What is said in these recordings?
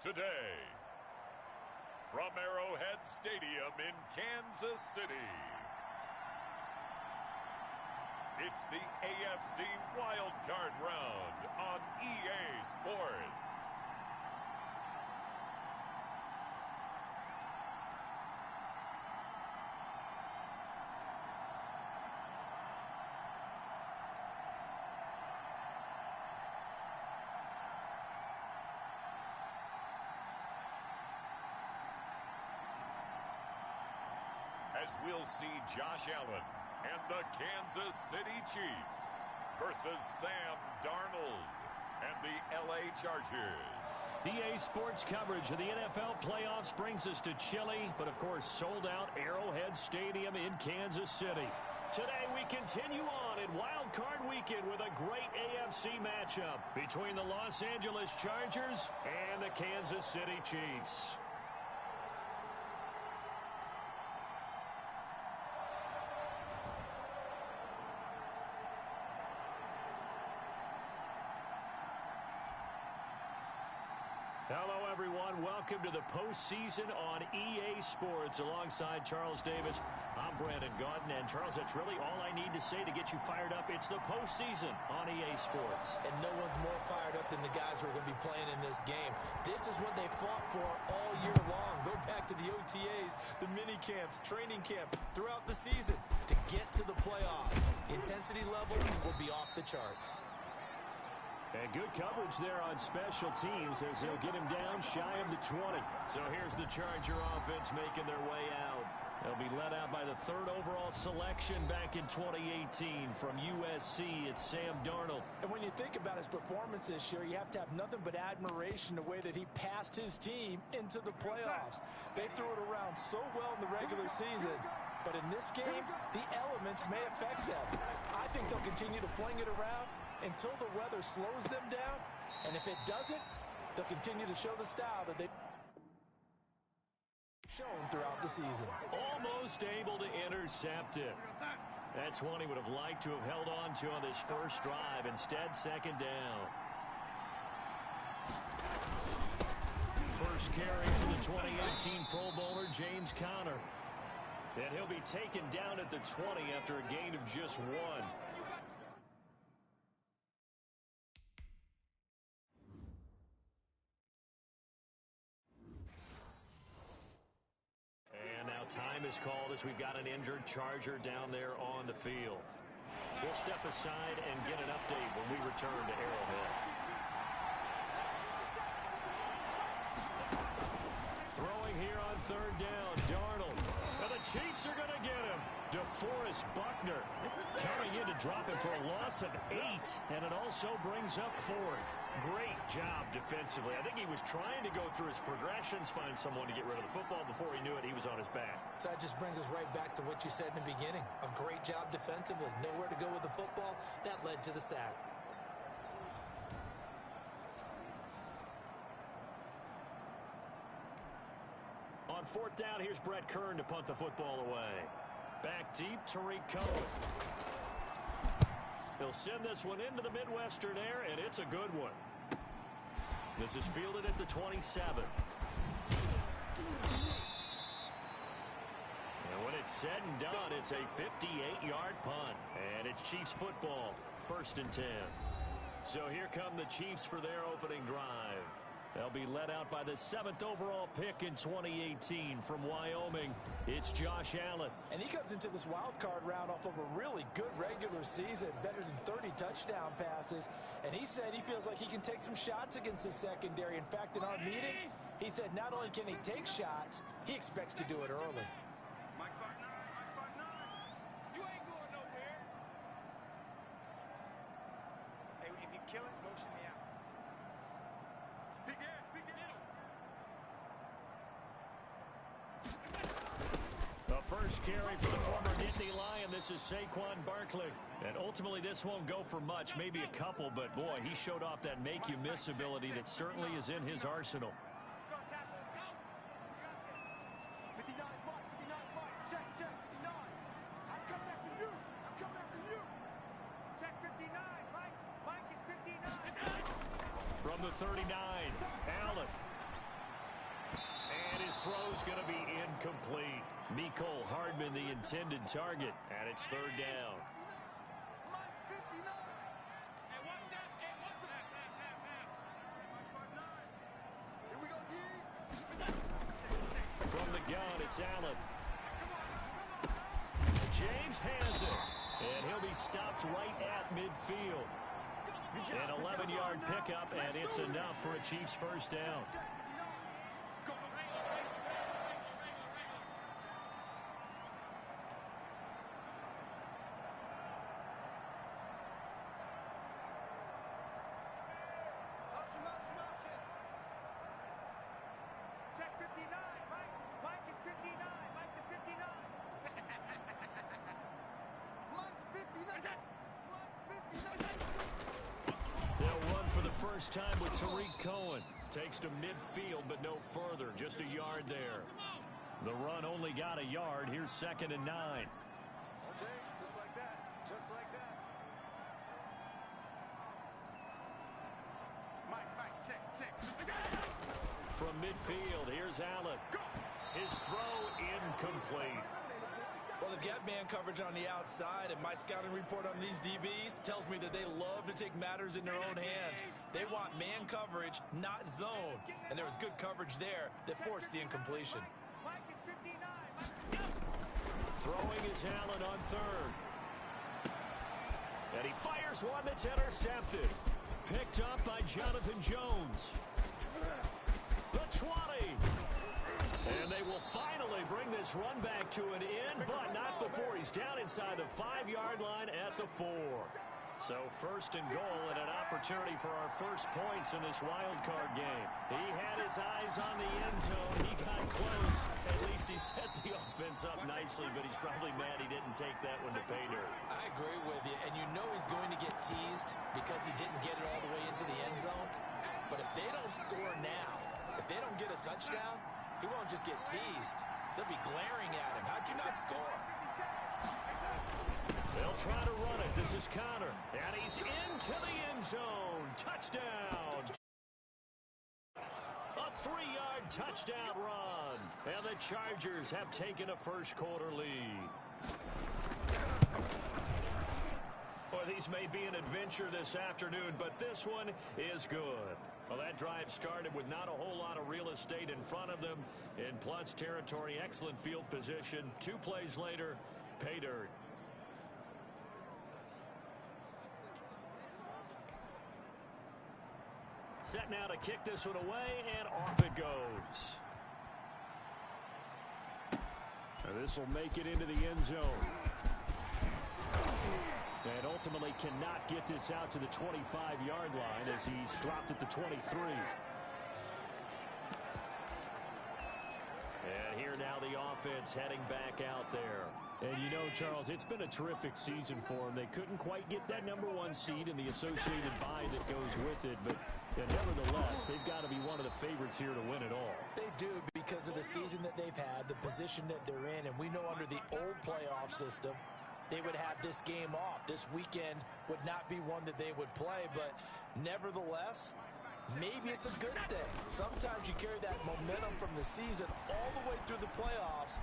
Today, from Arrowhead Stadium in Kansas City, it's the AFC WildCard round on EA Sports. As we'll see Josh Allen and the Kansas City Chiefs versus Sam Darnold and the LA Chargers. EA Sports coverage of the NFL playoffs brings us to chilly, but of course sold out Arrowhead Stadium in Kansas City. Today we continue on in Wild Card Weekend with a great AFC matchup between the Los Angeles Chargers and the Kansas City Chiefs. Hello, everyone. Welcome to the postseason on EA Sports alongside Charles Davis. I'm Brandon Gaudin, and Charles, that's really all I need to say to get you fired up. It's the postseason on EA Sports. And no one's more fired up than the guys who are going to be playing in this game. This is what they fought for all year long. Go back to the OTAs, the mini camps, training camp, throughout the season to get to the playoffs. The intensity level will be off the charts. And good coverage there on special teams as they'll get him down shy of the 20. So here's the Charger offense making their way out. They'll be led out by the third overall selection back in 2018 from USC. It's Sam Darnold. And when you think about his performance this year, you have to have nothing but admiration the way that he passed his team into the playoffs. They threw it around so well in the regular season. But in this game, the elements may affect them. I think they'll continue to fling it around until the weather slows them down, and if it doesn't, they'll continue to show the style that they've shown throughout the season. Almost able to intercept it. That's one he would have liked to have held on to on this first drive. Instead, second down. First carry for the 2018 Pro Bowler, James Conner. And he'll be taken down at the 20 after a gain of just one. Time is called as we've got an injured Charger down there on the field. We'll step aside and get an update when we return to Arrowhead. Throwing here on third down, Darnold. And the Chiefs are going to get him. DeForest Buckner coming in to drop him for a loss of 8, and it also brings up fourth. Great job defensively. I think he was trying to go through his progressions, find someone to get rid of the football. Before he knew it, he was on his back. So that just brings us right back to what you said in the beginning. A great job defensively. Nowhere to go with the football. That led to the sack. On fourth down, here's Brett Kern to punt the football away. Back deep, Tariq Cohen. He'll send this one into the Midwestern air, and it's a good one. This is fielded at the 27. And when it's said and done, it's a 58-yard punt. And it's Chiefs football, 1st and 10. So here come the Chiefs for their opening drive. They'll be led out by the 7th overall pick in 2018 from Wyoming. It's Josh Allen. And he comes into this wild card round off of a really good regular season, better than 30 touchdown passes. And he said he feels like he can take some shots against the secondary. In fact, in our meeting, he said not only can he take shots, he expects to do it early. Mike Bartnard, Mike Bartnard. You ain't going nowhere. Hey, if you kill it, motion me out. The first carry for the former Nittany Lion. This is Saquon Barkley. And ultimately, this won't go for much, maybe a couple, but boy, he showed off that make-you-miss ability that certainly is in his arsenal. From the 39, Allen. is going to be incomplete. Mecole Hardman, the intended target, and it's third down. From the gun, it's Allen. James has it, and he'll be stopped right at midfield. An 11-yard pickup, and it's enough for a Chiefs first down. Check 59, Mike. Mike is 59. Mike to 59. Mike's 59. They'll run for the first time with Tariq Cohen. Takes to midfield, but no further. Just a yard there. The run only got a yard. Here's 2nd and 9. All day, just like that. Just like that. Mike, check. From midfield, here's Allen. His throw incomplete. Well, they've got man coverage on the outside, and my scouting report on these DBs tells me that they love to take matters in their own hands. They want man coverage, not zone. And there was good coverage there that forced the incompletion. Mike is 59. Throwing is Allen on third. And he fires one that's intercepted. Picked up by Jonathan Jones. The 20. And they will finally bring this run back to an end, but not before he's down inside the 5-yard line at the 4. So 1st and goal and an opportunity for our first points in this wild card game. He had his eyes on the end zone. He got close. At least he set the offense up nicely, but he's probably mad he didn't take that one to pay dirt. I agree with you, and you know he's going to get teased because he didn't get it all the way into the end zone. But if they don't score now, if they don't get a touchdown, he won't just get teased. They'll be glaring at him. How'd you not score? They'll try to run it. This is Connor. And he's into the end zone. Touchdown. A 3-yard touchdown run. And the Chargers have taken a first-quarter lead. Well, these may be an adventure this afternoon, but this one is good. Well, that drive started with not a whole lot of real estate in front of them. In plus territory, excellent field position. 2 plays later, pay dirt. Set now to kick this one away, and off it goes. And this will make it into the end zone. And ultimately cannot get this out to the 25-yard line as he's dropped at the 23. And here now the offense heading back out there. And you know, Charles, it's been a terrific season for them. They couldn't quite get that #1 seed and the associated bye that goes with it, but nevertheless, they've got to be one of the favorites here to win it all. They do because of the season that they've had, the position that they're in, and we know under the old playoff system, they would have this game off. This weekend would not be one that they would play, but nevertheless, maybe it's a good thing. Sometimes you carry that momentum from the season all the way through the playoffs.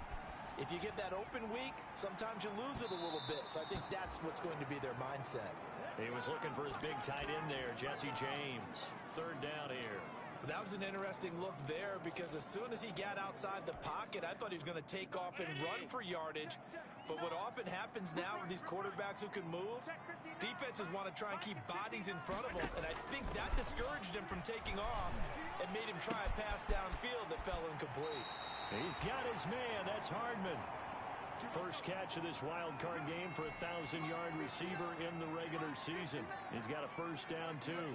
If you get that open week, sometimes you lose it a little bit. So I think that's what's going to be their mindset. He was looking for his big tight end there, Jesse James. 3rd down here. That was an interesting look there because as soon as he got outside the pocket, I thought he was going to take off and run for yardage. But what often happens now with these quarterbacks who can move, defenses want to try and keep bodies in front of them. And I think that discouraged him from taking off and made him try a pass downfield that fell incomplete. He's got his man. That's Hardman. First catch of this wild card game for a 1,000-yard receiver in the regular season. He's got a first down, too.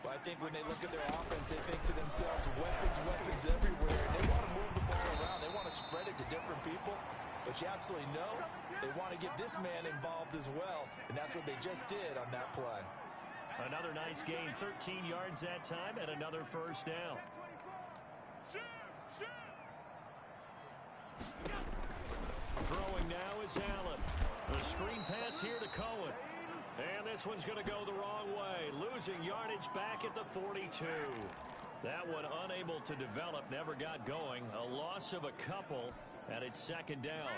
Well, I think when they look at their offense, they think to themselves, weapons everywhere. And they want to move the ball around. They want to spread it to different people. But you absolutely know they want to get this man involved as well. And that's what they just did on that play. Another nice gain, 13 yards that time, and another first down. Throwing now is Allen. The screen pass here to Cohen. And this one's going to go the wrong way. Losing yardage back at the 42. That one unable to develop, never got going. A loss of a couple, and it's second down.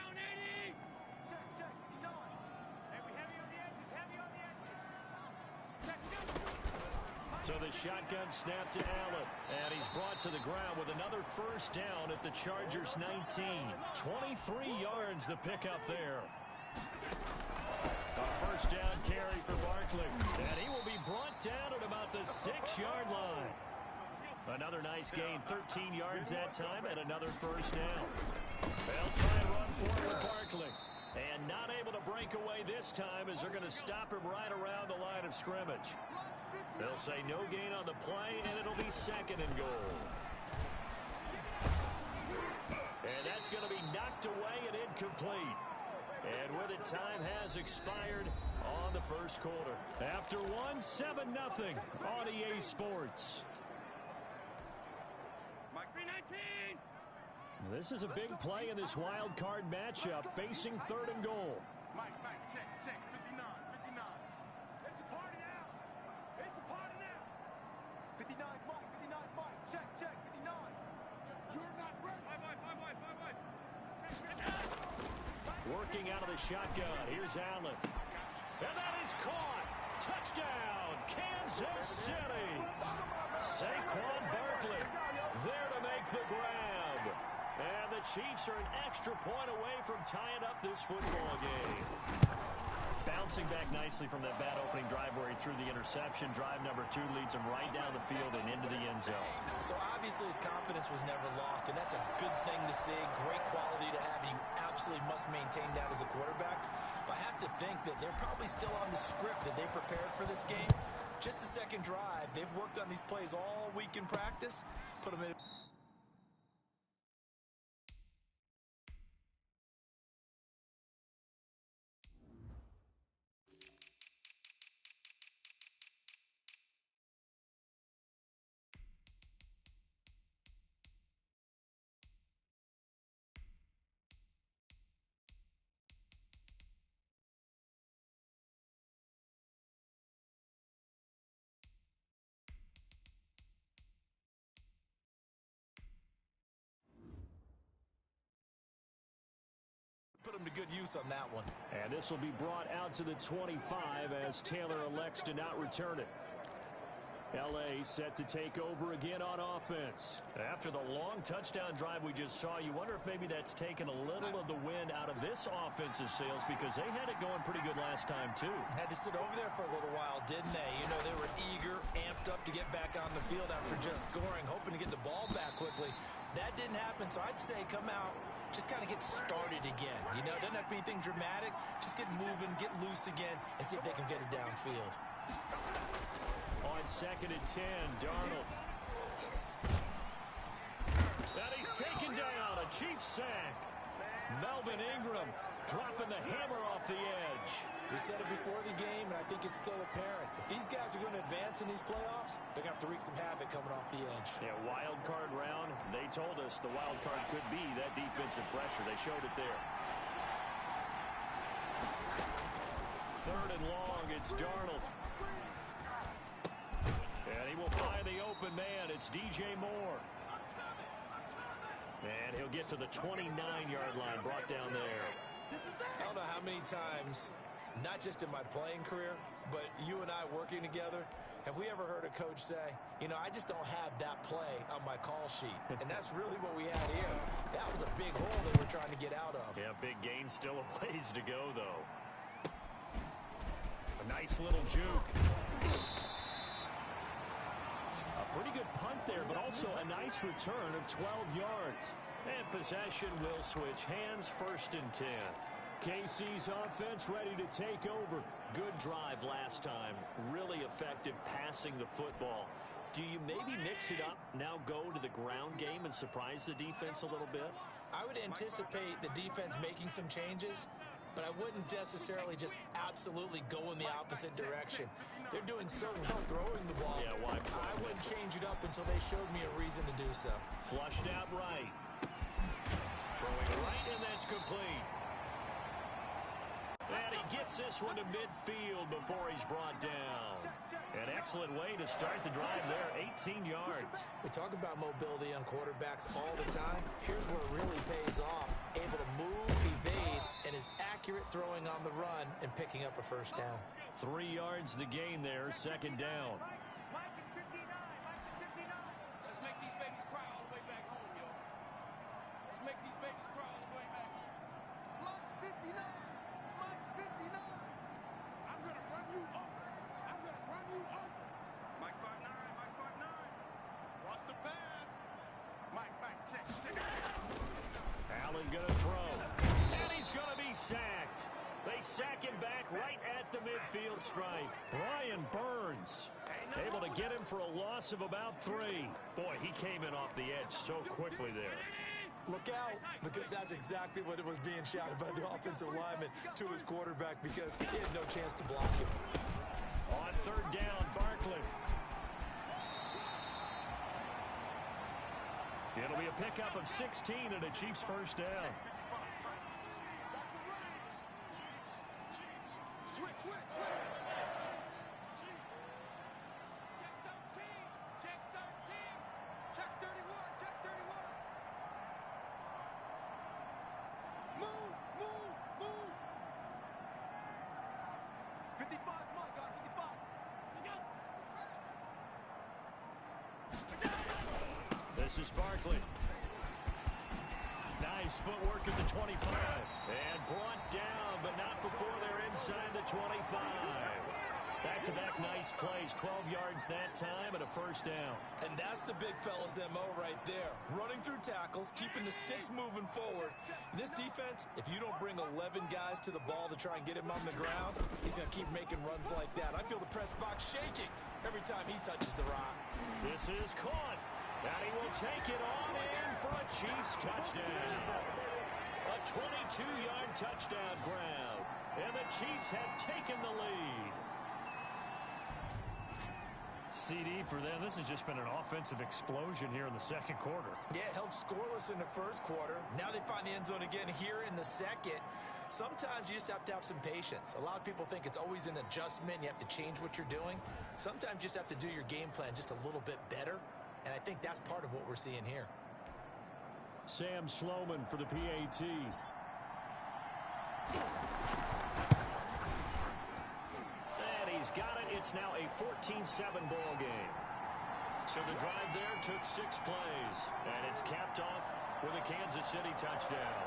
So the shotgun snap to Allen, and he's brought to the ground with another first down at the Chargers' 19. 23 yards the pickup there. A first down carry for Barkley, and he will be brought down at about the 6-yard line. Another nice gain, 13 yards that time, and another first down. They'll try and run forward with Barkley. And not able to break away this time as they're going to stop him right around the line of scrimmage. They'll say no gain on the play, and it'll be second and goal. And that's going to be knocked away and incomplete. And with it, time has expired on the first quarter. After one, 7-0 on EA Sports. This is a big play in this wild card matchup, facing third and goal. Mike, check, 59. It's a party now. It's a party now. 59, Mike, check, 59. You're not ready. Five, wide. Check, Working out of the shotgun, here's Allen. And that is caught. Touchdown, Kansas City. Saquon Barkley there to make the grab. And the Chiefs are an extra point away from tying up this football game. Bouncing back nicely from that bad opening drive where he threw the interception. Drive number 2 leads him right down the field and into the end zone. So obviously his confidence was never lost, and that's a good thing to see. Great quality to have, and you absolutely must maintain that as a quarterback. But I have to think that they're probably still on the script that they prepared for this game. Just the second drive. They've worked on these plays all week in practice. Put them in. Put him to good use on that one. And this will be brought out to the 25 as Taylor elects to not return it. L.A. set to take over again on offense. After the long touchdown drive we just saw, you wonder if maybe that's taken a little of the wind out of this offensive sails, because they had it going pretty good last time, too. Had to sit over there for a little while, didn't they? You know, they were eager, amped up to get back on the field after just scoring, hoping to get the ball back quickly. That didn't happen, so I'd say come out, just kind of get started again. You know, doesn't have to be anything dramatic. Just get moving, get loose again, and see if they can get it downfield. On second and 10, Darnold. And he's taken down, a Chiefs sack. Melvin Ingram dropping the hammer off the edge. We said it before the game, and I think it's still apparent. If these guys are going to advance in these playoffs, they're going to have to wreak some havoc coming off the edge. Yeah, wild card round. They told us the wild card could be that defensive pressure. They showed it there. Third and long, it's Darnold. And he will find the open man. It's DJ Moore. And he'll get to the 29-yard line, brought down there. I don't know how many times, not just in my playing career, but you and I working together, have we ever heard a coach say, you know, I just don't have that play on my call sheet. And that's really what we had here. That was a big hole they were trying to get out of. Yeah, big gain, still a ways to go, though. A nice little juke. A pretty good punt there, but also a nice return of 12 yards. And possession will switch hands, first and 10. KC's offense ready to take over. Good drive last time. Really effective passing the football. Do you maybe mix it up, now go to the ground game and surprise the defense a little bit? I would anticipate the defense making some changes, but I wouldn't necessarily just absolutely go in the opposite direction. They're doing so well throwing the ball. Yeah, why? I wouldn't change it up until they showed me a reason to do so. Flushed out right. Throwing right, and that's complete. And he gets this one to midfield before he's brought down. An excellent way to start the drive there, 18 yards. We talk about mobility on quarterbacks all the time. Here's where it really pays off. Able to move, evade, and is accurate throwing on the run and picking up a first down. 3 yards the gain there, second down. Mike is 59. Mike is 59. Let's make these babies cry all the way back home, yo. Let's make these babies cry all the way back home. Mike's 59. Mike's 59. I'm going to run you over. I'm going to run you over. Mike 5'9. Mike 5'9. Watch the pass. Mike, check. Allen going to throw. And he's going to be sacked. They sack him back right at the midfield stripe. Brian Burns able to get him for a loss of about 3. Boy, he came in off the edge so quickly there. Look out, because that's exactly what it was being shouted by the offensive lineman to his quarterback, because he had no chance to block him. On third down, Barkley. It'll be a pickup of 16 and a Chiefs first down. Check 31. Check 31. Move. 55 is Mike. Got 55. This is Barkley. Nice footwork at the 25. And brought down, but not before they're inside the 25. Back-to-back nice plays. 12 yards that time and a first down. And that's the big fella's MO right there. Running through tackles, keeping the sticks moving forward. This defense, if you don't bring 11 guys to the ball to try and get him on the ground, he's going to keep making runs like that. I feel the press box shaking every time he touches the rock. This is caught. And he will take it on in for a Chiefs touchdown. A 22-yard touchdown ground. And the Chiefs have taken the lead. CD for them. This has just been an offensive explosion here in the second quarter. Yeah, held scoreless in the first quarter. Now they find the end zone again here in the second. Sometimes you just have to have some patience. A lot of people think it's always an adjustment. You have to change what you're doing. Sometimes you just have to do your game plan just a little bit better. And I think that's part of what we're seeing here. Sam Sloman for the PAT. And he's got it. It's now a 14-7 ball game. So the drive there took 6 plays. And it's capped off with a Kansas City touchdown.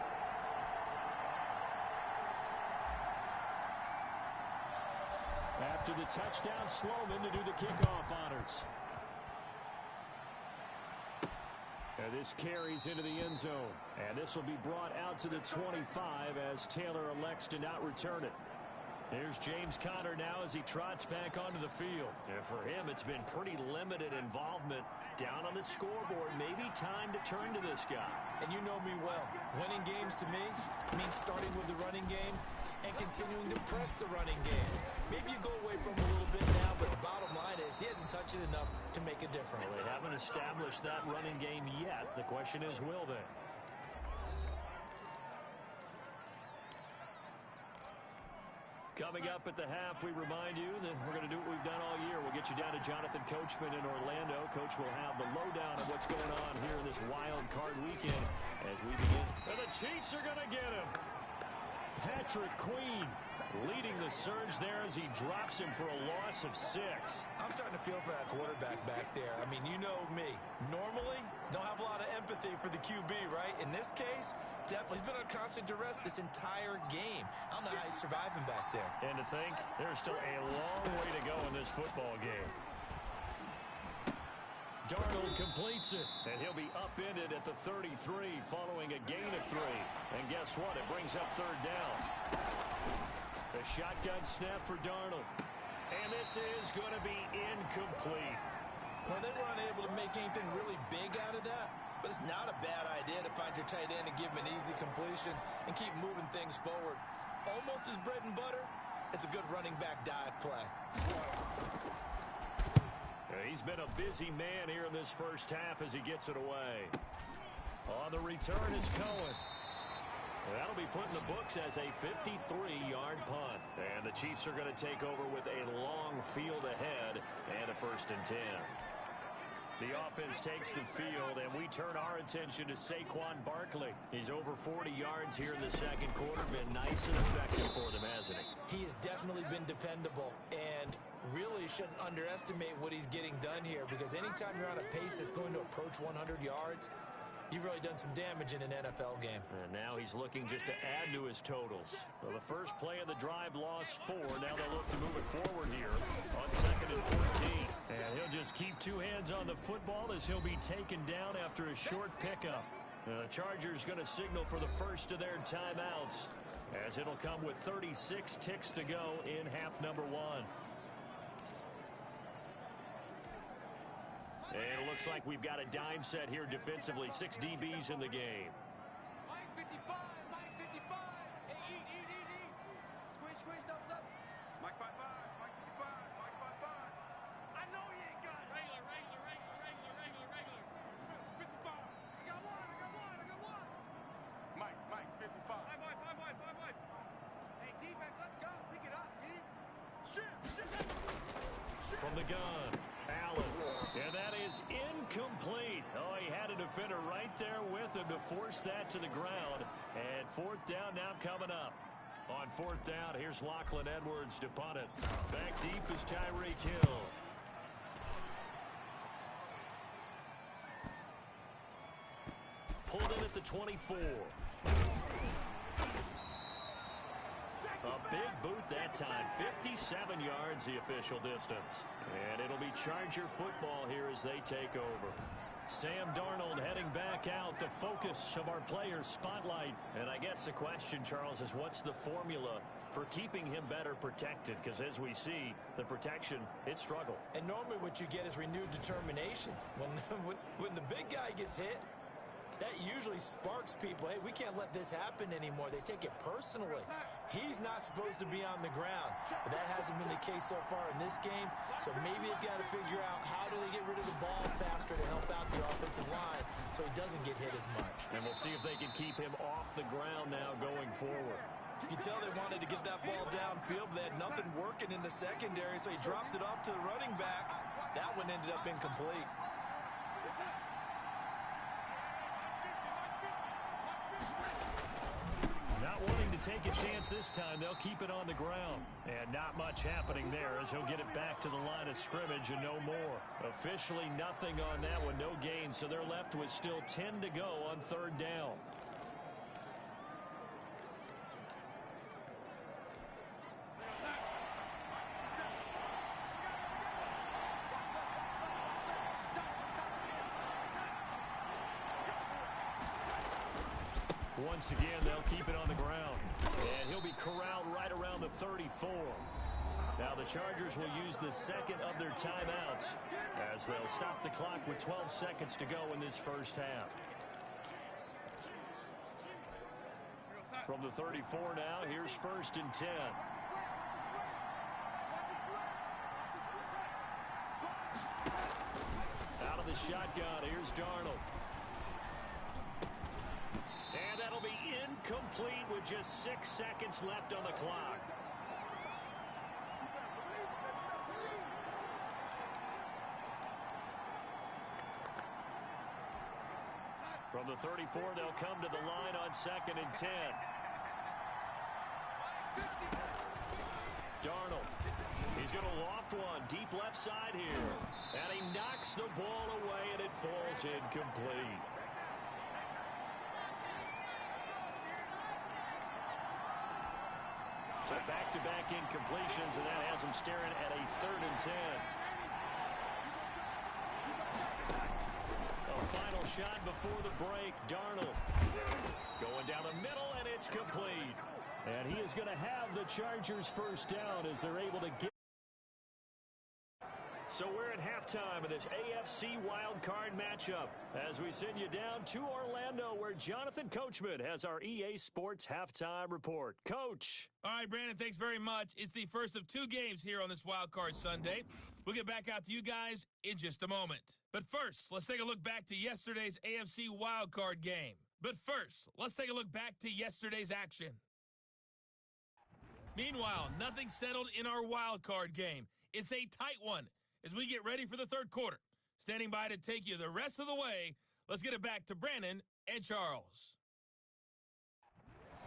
After the touchdown, Sloman to do the kickoff honors. And this carries into the end zone. And this will be brought out to the 25 as Taylor elects to not return it. Here's James Conner now as he trots back onto the field. And for him, it's been pretty limited involvement down on the scoreboard. Maybe time to turn to this guy. And you know me well. Winning games to me means starting with the running game and continuing to press the running game. Maybe you go away from him a little bit now, but the bottom line is he hasn't touched it enough to make a difference. Well, they haven't established that running game yet. The question is, will they? Coming up at the half, we remind you that we're going to do what we've done all year. We'll get you down to Jonathan Coachman in Orlando. Coach will have the lowdown of what's going on here in this wild card weekend as we begin. And the Chiefs are going to get him. Patrick Queen leading the surge there as he drops him for a loss of 6. I'm starting to feel for that quarterback back there. I mean, you know me. Normally, don't have a lot of empathy for the QB, right? In this case, definitely. He's been on constant duress this entire game. I don't know how he's surviving back there. And to think, there's still a long way to go in this football game. Darnold completes it, and he'll be upended at the 33 following a gain of 3. And guess what? It brings up third down. The shotgun snap for Darnold. And this is going to be incomplete. Well, they were unable to make anything really big out of that, but it's not a bad idea to find your tight end and give him an easy completion and keep moving things forward. Almost as bread and butter as a good running back dive play. He's been a busy man here in this first half as he gets it away. On the return is Cohen. That'll be put in the books as a 53-yard punt. And the Chiefs are going to take over with a long field ahead and a 1st and 10. The offense takes the field, and we turn our attention to Saquon Barkley. He's over 40 yards here in the second quarter. Been nice and effective for them, hasn't he? He has definitely been dependable, and really shouldn't underestimate what he's getting done here, because anytime you're on a pace that's going to approach 100 yards, you've really done some damage in an NFL game. And now he's looking just to add to his totals. Well, the first play of the drive lost 4. Now they'll look to move it forward here on 2nd and 14. And he'll just keep 2 hands on the football as he'll be taken down after a short pickup. The Chargers going to signal for the first of their timeouts, as it'll come with 36 ticks to go in half number 1. And it looks like we've got a dime set here defensively. 6 DBs in the game. Mike 55, Mike 55. Hey, eat. Squeeze, double. Mike 55, Mike 55, Mike 55. I know he ain't got it. Regular. 55. I got one. Mike 55. 5 boy. Hey, defense, let's go. Pick it up, D. Shit. From the gun, Allen. And that is incomplete. Oh, he had a defender right there with him to force that to the ground. And 4th down now coming up. On 4th down, here's Lachlan Edwards to punt it. Back deep is Tyreek Hill. Pulled in at the 24. A big boot that time. 57 yards the official distance. And it'll be Charger football here as they take over. Sam Darnold heading back out, the focus of our players' spotlight. And I guess the question, Charles, is what's the formula for keeping him better protected? Because as we see, the protection, it struggled. And normally what you get is renewed determination. When the big guy gets hit, that usually sparks people. Hey, we can't let this happen anymore. They take it personally. He's not supposed to be on the ground. But that hasn't been the case so far in this game. So maybe they've got to figure out how do they get rid of the ball faster to help out the offensive line so he doesn't get hit as much. And we'll see if they can keep him off the ground now going forward. You can tell they wanted to get that ball downfield, but they had nothing working in the secondary, so he dropped it off to the running back. That one ended up incomplete. Not wanting to take a chance this time, they'll keep it on the ground. And not much happening there as he'll get it back to the line of scrimmage and no more. Officially nothing on that one, no gain, so they're left with still 10 to go on 3rd down. Once again, they'll keep it on the ground. And he'll be corralled right around the 34. Now the Chargers will use the second of their timeouts as they'll stop the clock with 12 seconds to go in this first half. From the 34 now, here's 1st and 10. Out of the shotgun, here's Darnold. And that'll be incomplete with just 6 seconds left on the clock. From the 34, they'll come to the line on 2nd and 10. Darnold. He's going to loft one deep left side here. And he knocks the ball away, and it falls incomplete. So back-to-back incompletions, and that has him staring at a 3rd and 10. A final shot before the break. Darnold going down the middle, and it's complete. And he is going to have the Chargers first down as they're able to get. So we're at halftime of this AFC WildCard matchup as we send you down to Orlando where Jonathan Coachman has our EA Sports Halftime Report. Coach. All right, Brandon, thanks very much. It's the first of 2 games here on this WildCard Sunday. We'll get back out to you guys in just a moment. But first, let's take a look back to yesterday's AFC WildCard game. But first, let's take a look back to yesterday's action. Meanwhile, nothing settled in our wild card game. It's a tight one as we get ready for the third quarter. Standing by to take you the rest of the way, let's get it back to Brandon and Charles.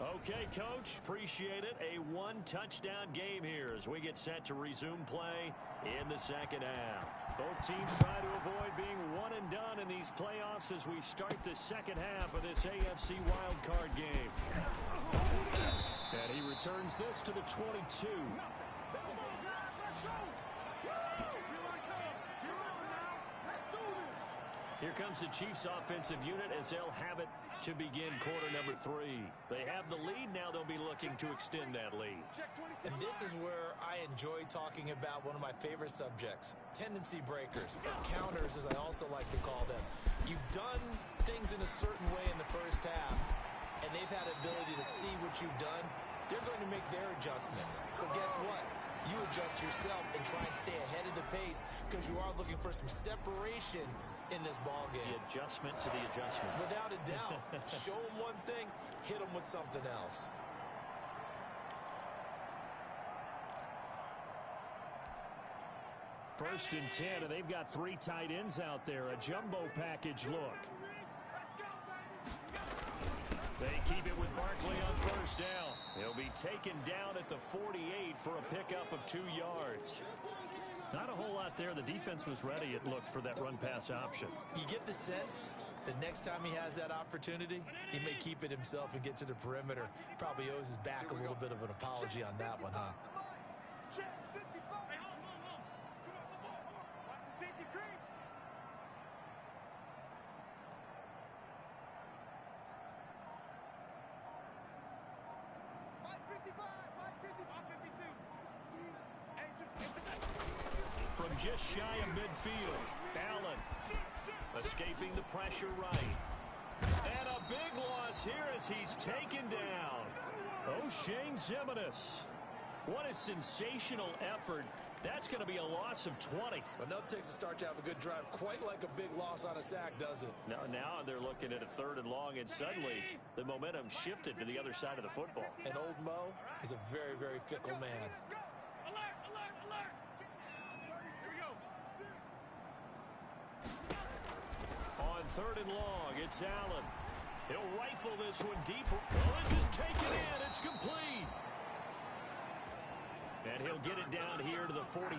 Okay, Coach, appreciate it. A one-touchdown game here as we get set to resume play in the second half. Both teams try to avoid being one and done in these playoffs as we start the second half of this AFC wildcard game. And he returns this to the 22. Here comes the Chiefs offensive unit as they'll have it to begin quarter number 3. They have the lead. Now they'll be looking to extend that lead. And this is where I enjoy talking about one of my favorite subjects, tendency breakers, or counters as I also like to call them. You've done things in a certain way in the first half, and they've had ability to see what you've done. They're going to make their adjustments. So guess what? You adjust yourself and try and stay ahead of the pace because you are looking for some separation in this ball game. The adjustment to the adjustment. Without a doubt. Show them one thing, hit them with something else. First and 10, and they've got 3 tight ends out there. A jumbo package look. They keep it with Barkley on first down. He'll be taken down at the 48 for a pickup of 2 yards. Not a whole lot there. The defense was ready, it looked, for that run-pass option. You get the sense that next time he has that opportunity, he may keep it himself and get to the perimeter. Probably owes his back a little bit of an apology on that one, huh? From just shy of midfield, Allen escaping the pressure right. And a big loss here as he's taken down. O'Shane Zimenez. What a sensational effort. That's going to be a loss of 20. Enough takes a start to have a good drive. Quite like a big loss on a sack, does it? Now they're looking at a 3rd and long, and suddenly the momentum shifted to the other side of the football. And old Mo is a very, very fickle man. On 3rd and long, it's Allen. He'll rifle this one deeper. Oh, this is taken in. It's complete. And he'll get it down here to the 43.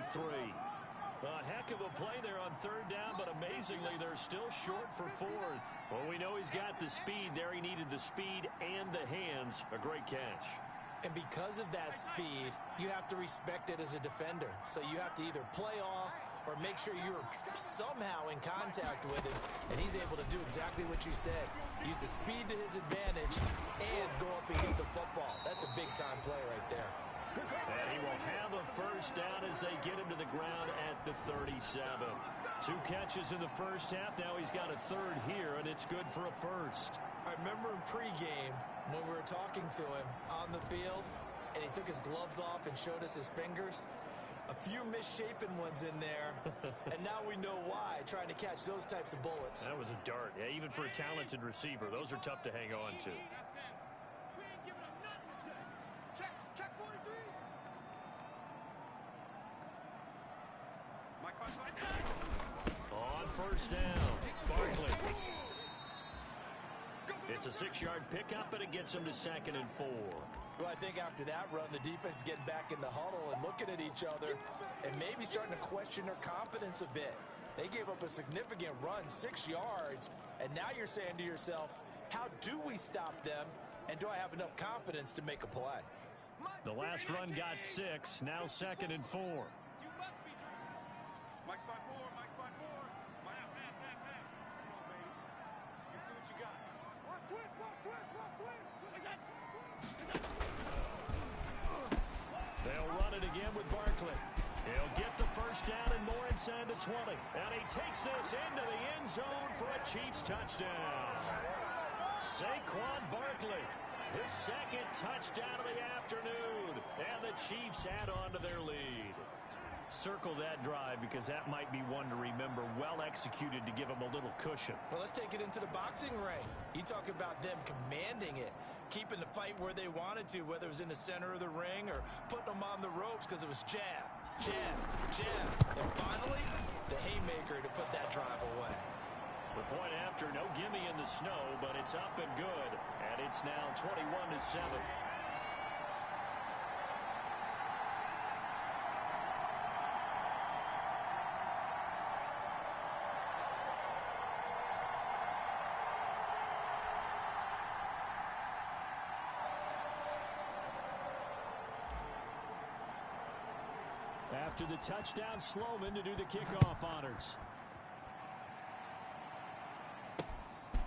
A heck of a play there on 3rd down, but amazingly, they're still short for 4th. Well, we know he's got the speed there. He needed the speed and the hands. A great catch. And because of that speed, you have to respect it as a defender. So you have to either play off or make sure you're somehow in contact with him, and he's able to do exactly what you said. Use the speed to his advantage and go up and get the football. That's a big-time play right there. And he will have a first down as they get him to the ground at the 37. 2 catches in the first half. Now he's got a 3rd here, and it's good for a first. I remember in pregame when we were talking to him on the field, and he took his gloves off and showed us his fingers. A few misshapen ones in there, and now we know why, trying to catch those types of bullets. That was a dart. Yeah, even for a talented receiver, those are tough to hang on to. On first down, Barkley. It's a 6-yard pickup, and it gets him to 2nd and 4. Well, I think after that run, the defense is getting back in the huddle and looking at each other and maybe starting to question their confidence a bit. They gave up a significant run, 6 yards, and now you're saying to yourself, how do we stop them, and do I have enough confidence to make a play? The last run got 6, now 2nd and 4. Mike's by 4, Mike's by 4. Mike, man. Come on, baby. Let's see what you got. Watch twitch. They'll run it again with Barkley. He'll get the first down and more inside the 20. And he takes this into the end zone for a Chiefs touchdown. Saquon Barkley, his 2nd touchdown of the afternoon. And the Chiefs add on to their lead. Circle that drive because that might be one to remember. Well executed to give him a little cushion. Well, let's take it into the boxing ring. You talk about them commanding it, keeping the fight where they wanted to, whether it was in the center of the ring or putting them on the ropes because it was jab, jab, jab. And finally, the haymaker to put that drive away. The point after, no gimme in the snow, but it's up and good. And it's now 21-7. After the touchdown, Sloman to do the kickoff honors.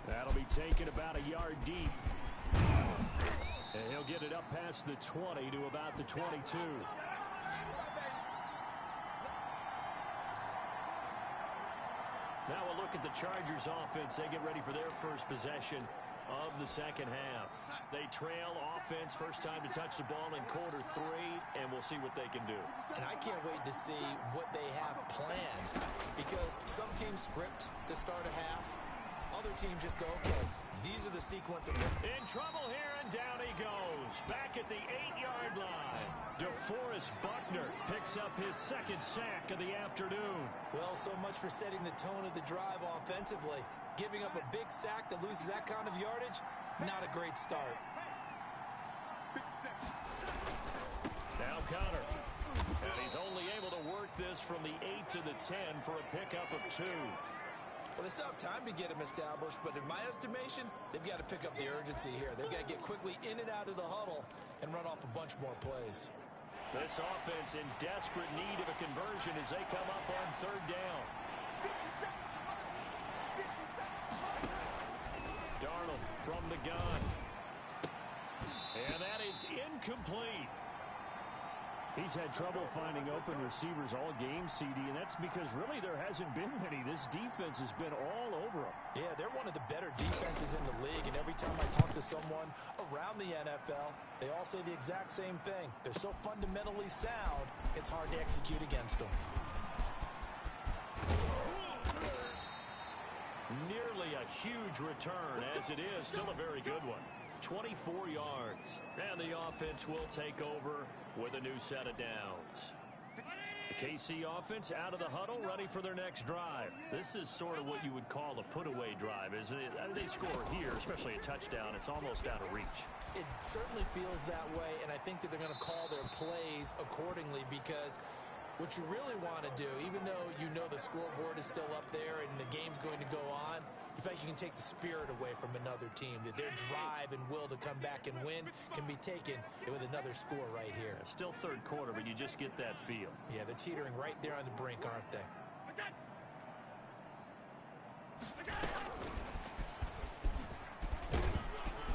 That'll be taken about a yard deep. And he'll get it up past the 20 to about the 22. Now we'll look at the Chargers offense. They get ready for their first possession of the second half. They trail offense, first time to touch the ball in quarter 3, and we'll see what they can do. And I can't wait to see what they have planned, because some teams script to start a half. Other teams just go, okay, these are the sequence of... In trouble here, and down he goes. Back at the 8-yard line. DeForest Buckner picks up his second sack of the afternoon. Well, so much for setting the tone of the drive offensively. Giving up a big sack that loses that kind of yardage, not a great start. Now Connor. And he's only able to work this from the 8 to the 10 for a pickup of 2. Well, they still have time to get him established, but in my estimation, they've got to pick up the urgency here. They've got to get quickly in and out of the huddle and run off a bunch more plays. This offense in desperate need of a conversion as they come up on third down. Darnold from the gun. And that is incomplete. He's had trouble finding open receivers all game, CD, and that's because really there hasn't been many. This defense has been all over them. Yeah, they're one of the better defenses in the league, and every time I talk to someone around the NFL, they all say the exact same thing. They're so fundamentally sound, it's hard to execute against them. Nearly a huge return, as it is still a very good one. 24 yards. And the offense will take over with a new set of downs. The KC offense out of the huddle, ready for their next drive. This is sort of what you would call a put-away drive, isn't it? I mean, they score here, especially a touchdown. It's almost out of reach. It certainly feels that way, and I think that they're going to call their plays accordingly, because what you really want to do, even though you know the scoreboard is still up there and the game's going to go on, in fact, you can take the spirit away from another team. That their drive and will to come back and win can be taken with another score right here. Still third quarter, but you just get that feel. Yeah, they're teetering right there on the brink, aren't they?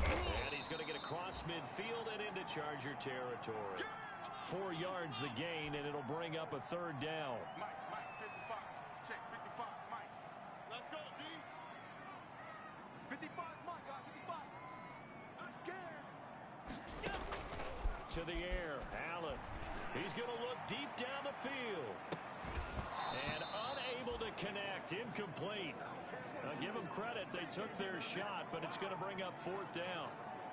And he's going to get across midfield and into Charger territory. 4 yards the gain, and it'll bring up a third down. Mike, 55. Check, 55, Mike. Let's go, D. 55, Mike, got 55. I'm scared. To the air, Allen. He's going to look deep down the field. And unable to connect, incomplete. Now, give them credit, they took their shot, but it's going to bring up fourth down.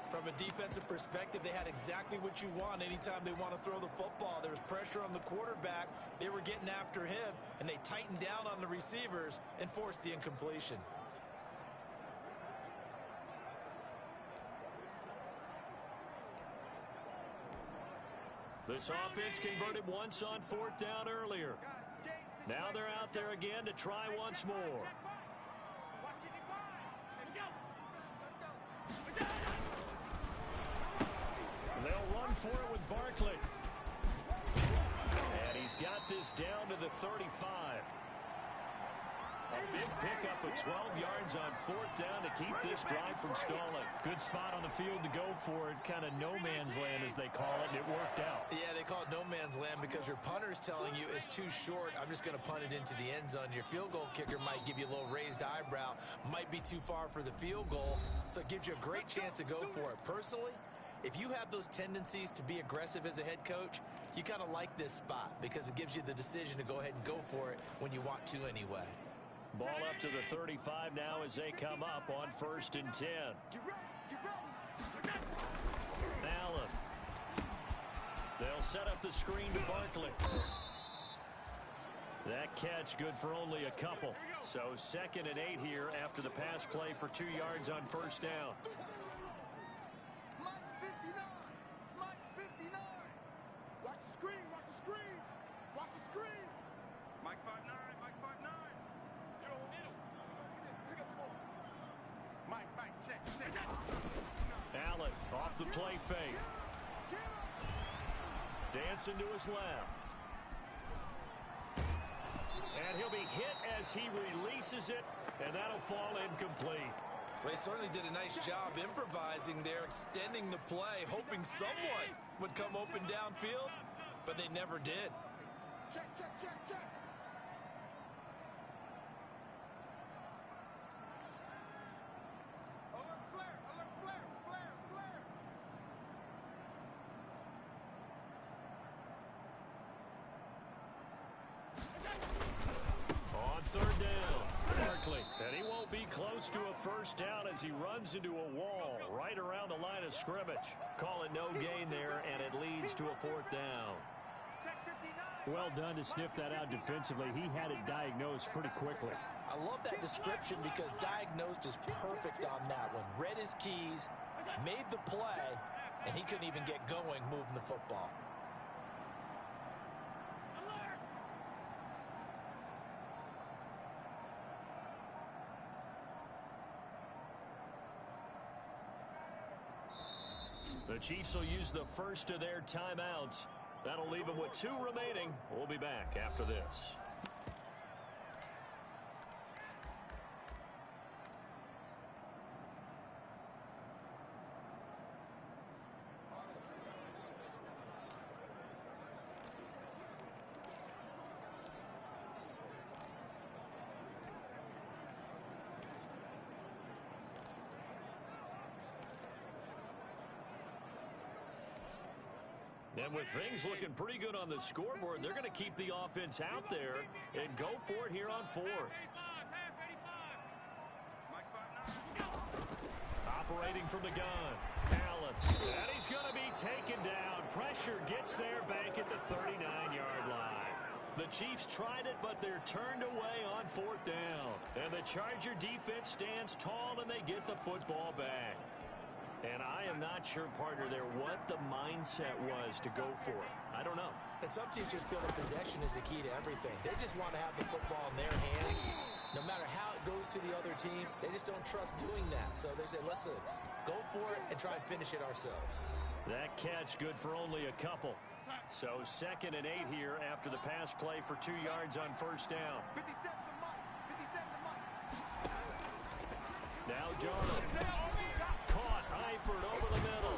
From a defensive perspective, they had exactly what you want anytime they want to throw the football. There was pressure on the quarterback. They were getting after him, and they tightened down on the receivers and forced the incompletion. This offense converted once on fourth down earlier. Now they're out there again to try once more. They'll run for it with Barkley. And he's got this down to the 35. A big pickup of 12 yards on fourth down to keep this drive from stalling. Good spot on the field to go for it. Kind of no man's land, as they call it, and it worked out. Yeah, they call it no man's land because your punter is telling you it's too short. I'm just going to punt it into the end zone. Your field goal kicker might give you a little raised eyebrow. Might be too far for the field goal, so it gives you a great chance to go for it. Personally, if you have those tendencies to be aggressive as a head coach, you kind of like this spot because it gives you the decision to go ahead and go for it when you want to anyway. Ball up to the 35 now as they come up on 1st and 10. Allen. They'll set up the screen to Barkley. That catch good for only a couple. So 2nd and 8 here after the pass play for 2 yards on 1st down. Mike 59. Mike 59. Watch the screen. Watch the screen. Watch the screen. Mike 59. Mike 59. Yo, pick up the ball. Mike, check. Allen off the play fake. Dancing to his left. And he'll be hit as he releases it, and that'll fall incomplete. Well, they certainly did a nice job improvising there, extending the play, hoping someone would come open downfield, but they never did. Check. Alert flare. On 3rd down, Barkley. And he won't be close to a 1st down as he runs into a wall right around the line of scrimmage. Call it no gain there, and it leads to a 4th down. Well done to sniff that out defensively. He had it diagnosed pretty quickly. I love that description because diagnosed is perfect on that one. Read his keys, made the play, and he couldn't even get going moving the football. The Chiefs will use the first of their timeouts. That'll leave them with 2 remaining. We'll be back after this. And with things looking pretty good on the scoreboard, they're going to keep the offense out there and go for it here on 4th. Operating from the gun, Allen. And he's going to be taken down. Pressure gets there back at the 39-yard line. The Chiefs tried it, but they're turned away on 4th down. And the Charger defense stands tall, and they get the football back. And I am not sure, partner, there what the mindset was to go for it. I don't know. And some teams just feel that possession is the key to everything. They just want to have the football in their hands. No matter how it goes to the other team, they just don't trust doing that. So they say, let's go for it and try and finish it ourselves. That catch good for only a couple. So 2nd and 8 here after the pass play for 2 yards on 1st down. 57 to Mike. 57 to Mike. Now Darnold. Caught Eifert over the middle.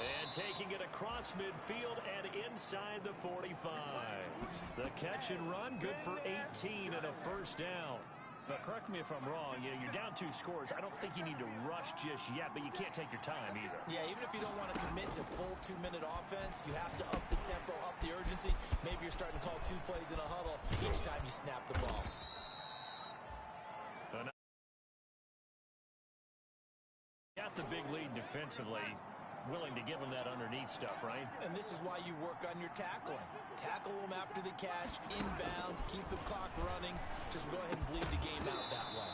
And taking it across midfield and inside the 45. The catch and run good for 18 and a 1st down. But correct me if I'm wrong, you're down 2 scores. I don't think you need to rush just yet, but you can't take your time either. Yeah, even if you don't want to commit to full 2-minute offense, you have to up the tempo, up the urgency. Maybe you're starting to call 2 plays in a huddle each time you snap the ball. Got the big lead defensively. Willing to give them that underneath stuff, right? And this is why you work on your tackling. Tackle them after the catch, inbounds, keep the clock running. Just go ahead and bleed the game out that way.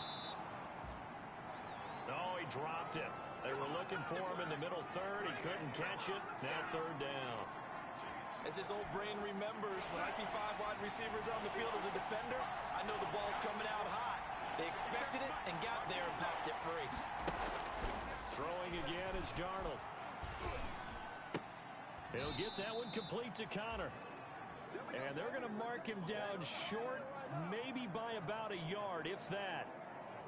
Oh, he dropped it. They were looking for him in the middle third. He couldn't catch it. Now 3rd down. As this old brain remembers, when I see 5 wide receivers on the field as a defender, I know the ball's coming out high. They expected it and got there and popped it free. Throwing again is Darnold. He'll get that one complete to Connor. And they're going to mark him down short, maybe by about a yard, if that.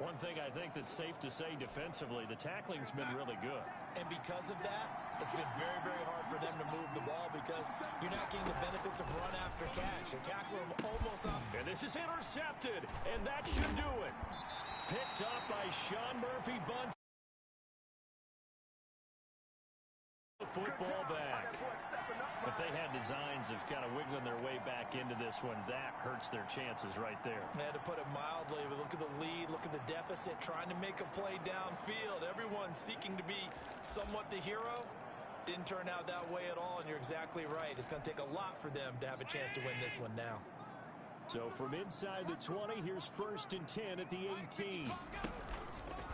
One thing I think that's safe to say defensively, the tackling's been really good. And because of that, it's been very, very hard for them to move the ball because you're not getting the benefits of run after catch. They're tackling them almost up. And this is intercepted, and that should do it. Picked up by Sean Murphy Bunt. The football back. If they had designs of kind of wiggling their way back into this one, that hurts their chances right there. They had to put it mildly. Look at the lead, look at the deficit, trying to make a play downfield. Everyone seeking to be somewhat the hero. Didn't turn out that way at all, and you're exactly right. It's going to take a lot for them to have a chance to win this one now. So from inside the 20, here's 1st and 10 at the 18.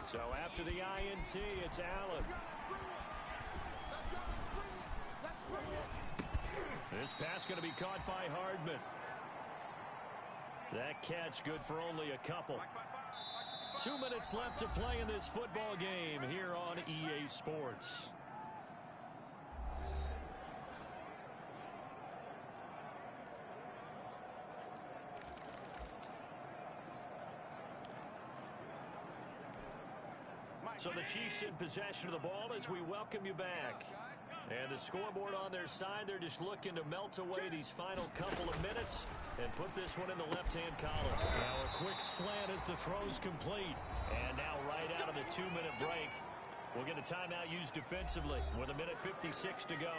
So after the INT, it's Allen. This pass going to be caught by Hardman. That catch good for only a couple. 2 minutes left to play in this football game here on EA Sports. So the Chiefs in possession of the ball as we welcome you back. And the scoreboard on their side, they're just looking to melt away these final couple of minutes and put this one in the left-hand column. Now a quick slant as the throw's complete. And now right out of the 2-minute break, we'll get a timeout used defensively with 1:56 to go.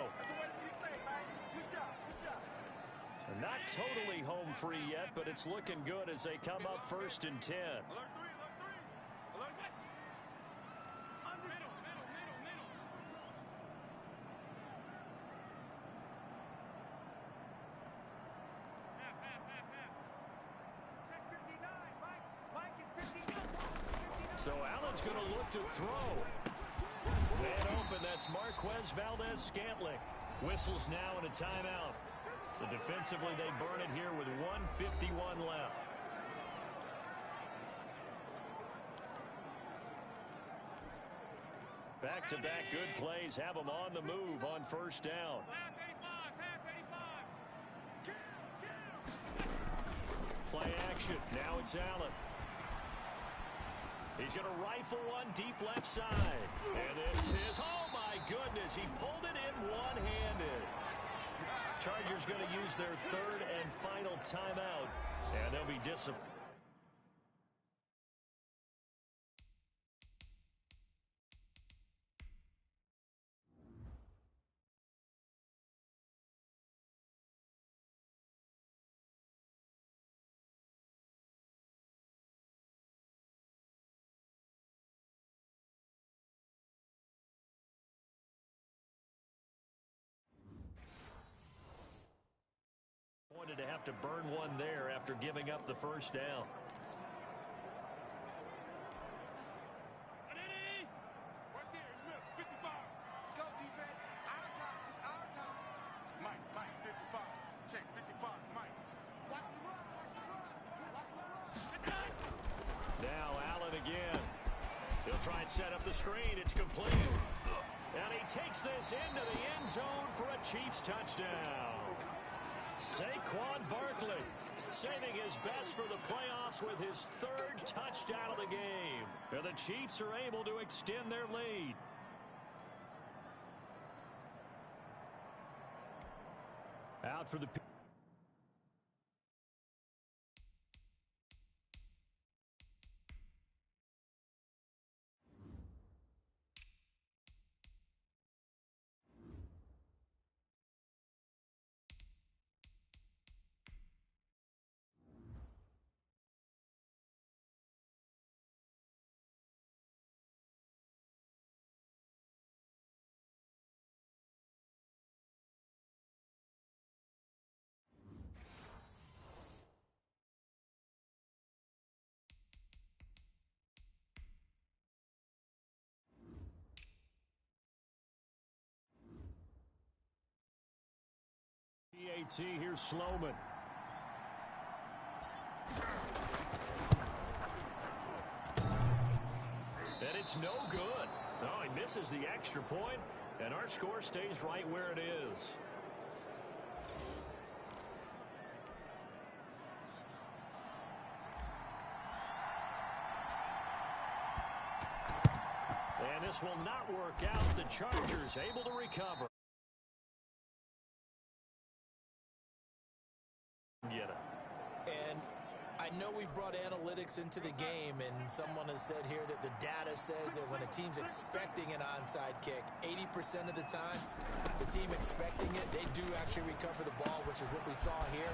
Not totally home free yet, but it's looking good as they come up 1st and 10. So Allen's going to look to throw. Man open, that's Marquez Valdez-Scantling. Whistles now in a timeout. So defensively, they burn it here with 1:51 left. Back-to-back good plays have them on the move on 1st down. Play action. Now it's Allen. He's going to rifle one deep left side. And this is, oh my goodness, he pulled it in one-handed. Chargers going to use their 3rd and final timeout, and they'll be disciplined. To have to burn one there after giving up the 1st down. Now Allen again. He'll try and set up the screen. It's complete. And he takes this into the end zone for a Chiefs touchdown. Saquon Barkley saving his best for the playoffs with his 3rd touchdown of the game. And the Chiefs are able to extend their lead. Out for the PAT, here's Sloman. And it's no good. Oh, he misses the extra point, and our score stays right where it is. And this will not work out. The Chargers able to recover. And I know we've brought analytics into the game, and someone has said here that the data says that when a team's expecting an onside kick, 80% of the time, the team expecting it, they do actually recover the ball, which is what we saw here.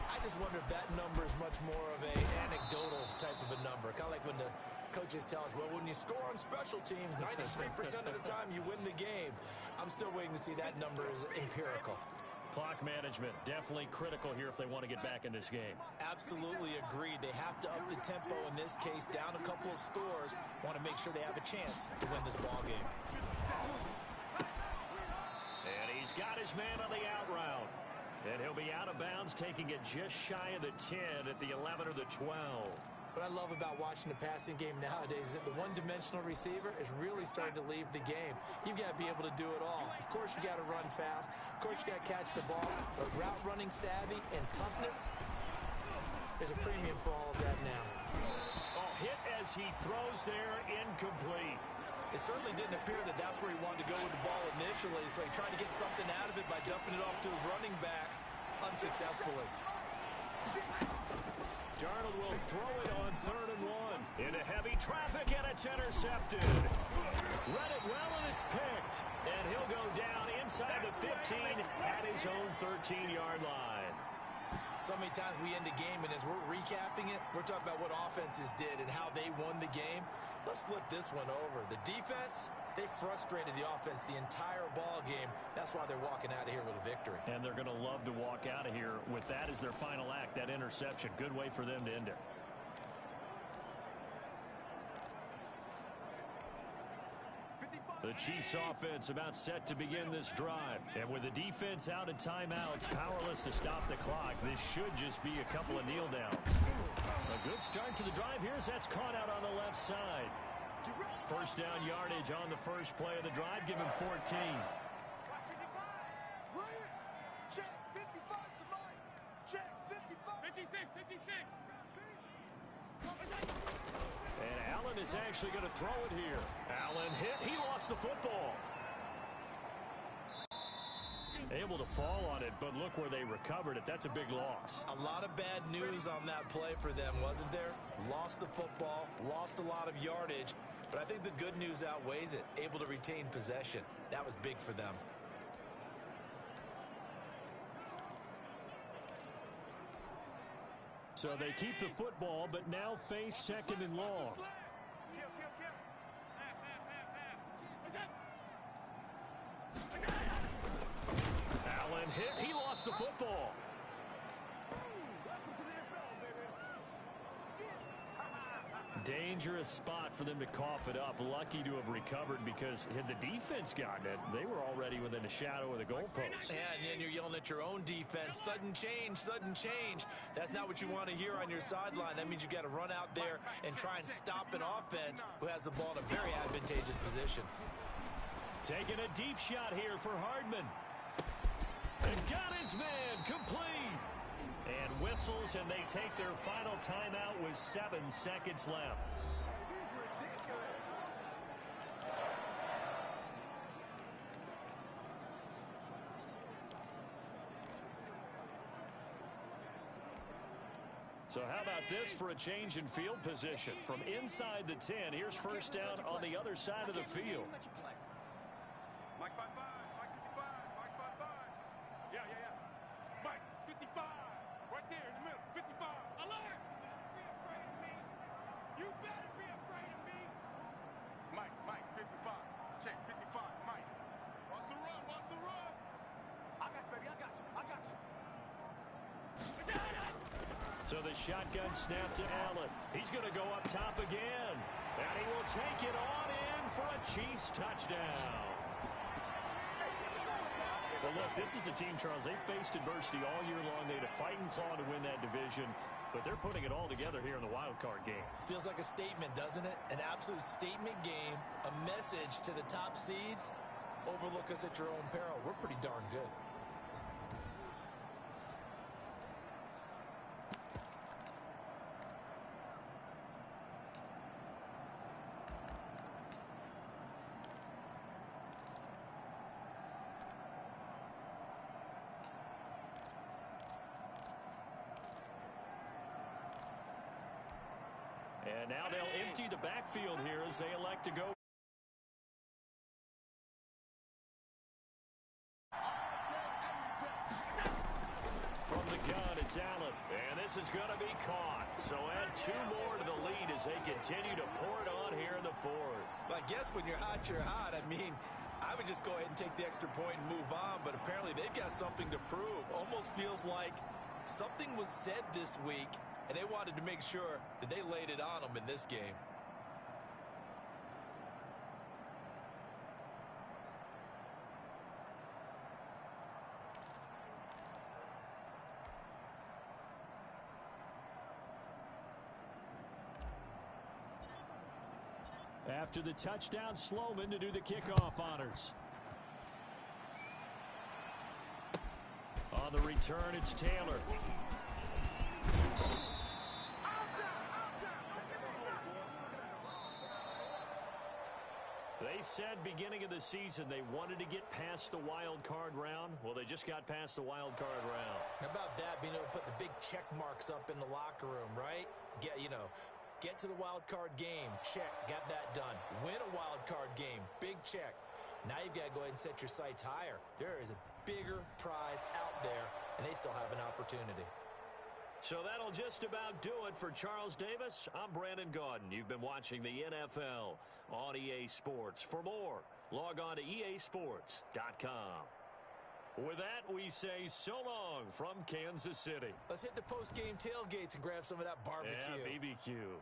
I just wonder if that number is much more of a anecdotal type of a number, kind of like when the coaches tell us, well, when you score on special teams, 93% of the time you win the game. I'm still waiting to see that number is empirical. Clock management, definitely critical here if they want to get back in this game. Absolutely agreed. They have to up the tempo in this case, down a couple of scores. Want to make sure they have a chance to win this ball game. And he's got his man on the out route. And he'll be out of bounds, taking it just shy of the 10 at the 11 or the 12. What I love about watching the passing game nowadays is that the one-dimensional receiver is really starting to leave the game. You've got to be able to do it all. Of course, you got to run fast. Of course, you got to catch the ball. But route running savvy and toughness, there's a premium for all of that now. Oh, hit as he throws there, incomplete. It certainly didn't appear that that's where he wanted to go with the ball initially, so he tried to get something out of it by dumping it off to his running back unsuccessfully. Darnold will throw it on 3rd and 1. Into heavy traffic, and it's intercepted. Read it well, and it's picked. And he'll go down inside the 15 at his own 13-yard line. So many times we end a game, and as we're recapping it, we're talking about what offenses did and how they won the game. Let's flip this one over. The defense, they frustrated the offense the entire ball game. That's why they're walking out of here with a victory. And they're going to love to walk out of here with that as their final act, that interception. Good way for them to end it. The Chiefs offense about set to begin this drive. And with the defense out of timeouts, powerless to stop the clock, this should just be a couple of kneel downs. A good start to the drive here as that's caught out on the left side. First down yardage on the first play of the drive, give him 14. Check 55 to Mike. Check 55. 56, 56. And Allen is actually going to throw it here. Allen hit. He lost the football. Able to fall on it, but look where they recovered it. That's a big loss. A lot of bad news on that play for them, wasn't there? Lost the football, lost a lot of yardage, but I think the good news outweighs it. Able to retain possession. That was big for them. So they keep the football, but now face 2nd and long. Allen hit. He lost the football. Dangerous spot for them to cough it up. Lucky to have recovered because had the defense gotten it, they were already within a shadow of the goalpost. Yeah, and then you're yelling at your own defense. Sudden change, sudden change. That's not what you want to hear on your sideline. That means you got to run out there and try and stop an offense who has the ball in a very advantageous position. Taking a deep shot here for Hardman. And got his man complete. And whistles, and they take their final timeout with 7 seconds left. So how about this for a change in field position? From inside the 10, here's first down on the other side of the field. Mike 55, Mike 55, Mike 55. Yeah. Mike 55, right there in the middle. 55. Alert! Be afraid of me. You better be afraid of me. Mike 55. Check 55, Mike. Watch the run, watch the run. I got you, baby, I got you. So the shotgun snap to Allen. He's going to go up top again. And he will take it on in for a Chiefs touchdown. Well, look, this is a team, Charles, they faced adversity all year long. They had to fight and claw to win that division, but they're putting it all together here in the wild card game. Feels like a statement, doesn't it? An absolute statement game, a message to the top seeds. Overlook us at your own peril. We're pretty darn good. And now they'll empty the backfield here as they elect to go. From the gun, it's Allen. And this is going to be caught. So add 2 more to the lead as they continue to pour it on here in the 4th. Well, I guess when you're hot, you're hot. I mean, I would just go ahead and take the extra point and move on, but apparently they've got something to prove. Almost feels like something was said this week, and they wanted to make sure that they laid it on them in this game. After the touchdown, Sloman to do the kickoff honors. On the return, it's Taylor. They said beginning of the season they wanted to get past the wild card round. Well, they just got past the wild card round. How about that, being able to put the big check marks up in the locker room, right? Get to the wild card game. Check. Got that done. Win a wild card game. Big check. Now you've got to go ahead and set your sights higher. There is a bigger prize out there, and they still have an opportunity. So that'll just about do it for Charles Davis. I'm Brandon Gaudin. You've been watching the NFL on EA Sports. For more, log on to easports.com. With that, we say so long from Kansas City. Let's hit the post-game tailgates and grab some of that barbecue. Yeah, BBQ.